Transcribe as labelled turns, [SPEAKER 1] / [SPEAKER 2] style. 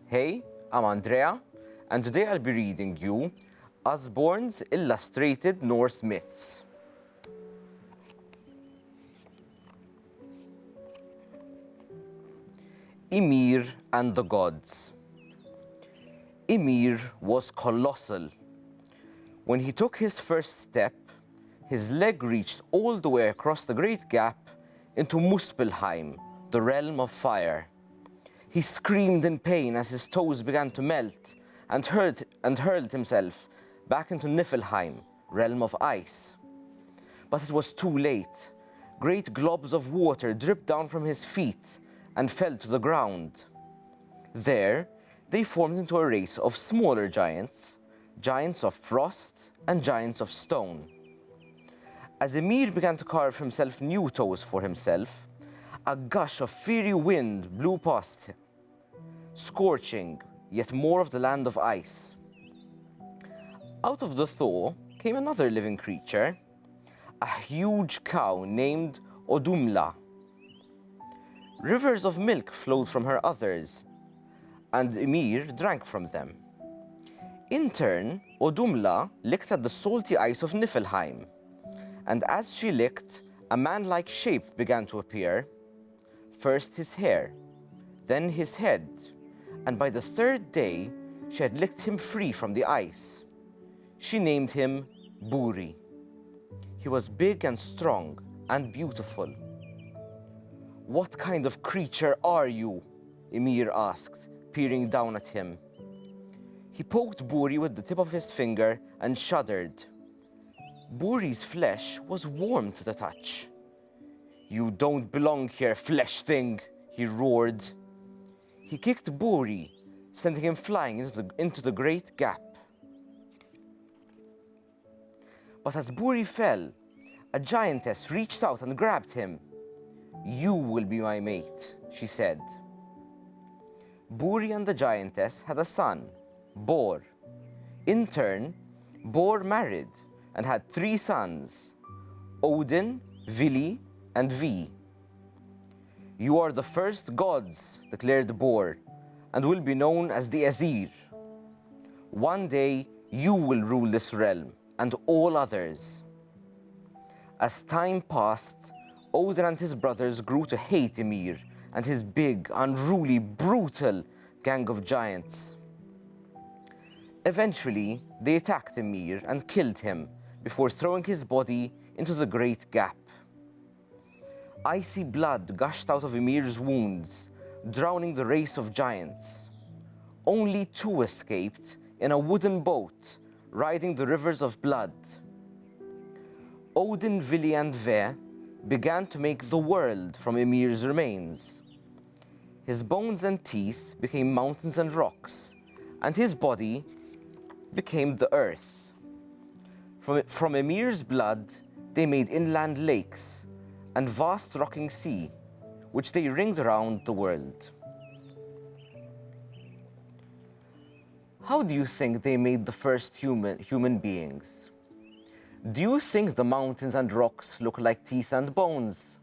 [SPEAKER 1] Hey, I'm Andrea, and today I'll be reading you Usborne's Illustrated Norse Myths. Ymir and the Gods. Ymir was colossal. When he took his first step, his leg reached all the way across the great gap into Muspelheim, the realm of fire. He screamed in pain as his toes began to melt and hurled himself back into Niflheim, realm of ice. But it was too late. Great globs of water dripped down from his feet and fell to the ground. There, they formed into a race of smaller giants, giants of frost and giants of stone. As Ymir began to carve himself new toes for himself, a gush of fiery wind blew past him, scorching yet more of the land of ice. Out of the thaw came another living creature, a huge cow named Odumla. Rivers of milk flowed from her udders, and Ymir drank from them. In turn, Odumla licked at the salty ice of Niflheim, and as she licked, a man-like shape began to appear. First his hair, then his head, and by the third day, she had licked him free from the ice. She named him Buri. He was big and strong and beautiful. "What kind of creature are you?" Ymir asked, peering down at him. He poked Buri with the tip of his finger and shuddered. Buri's flesh was warm to the touch. "You don't belong here, flesh thing," he roared. He kicked Buri, sending him flying into the great gap. But as Buri fell, a giantess reached out and grabbed him. "You will be my mate," she said. Buri and the giantess had a son, Bor. In turn, Bor married and had 3 sons, Odin, Vili, and Vi. "You are the first gods," declared Bor, "and will be known as the Aesir. One day, you will rule this realm and all others." As time passed, Odin and his brothers grew to hate Ymir and his big, unruly, brutal gang of giants. Eventually, they attacked Ymir and killed him before throwing his body into the great gap. Icy blood gushed out of Ymir's wounds, drowning the race of giants. Only 2 escaped in a wooden boat, riding the rivers of blood. Odin, Vili, and Ve began to make the world from Ymir's remains. His bones and teeth became mountains and rocks, and his body became the earth. From Ymir's blood, they made inland lakes and vast rocking sea, which they ringed around the world. How do you think they made the first human beings? Do you think the mountains and rocks look like teeth and bones?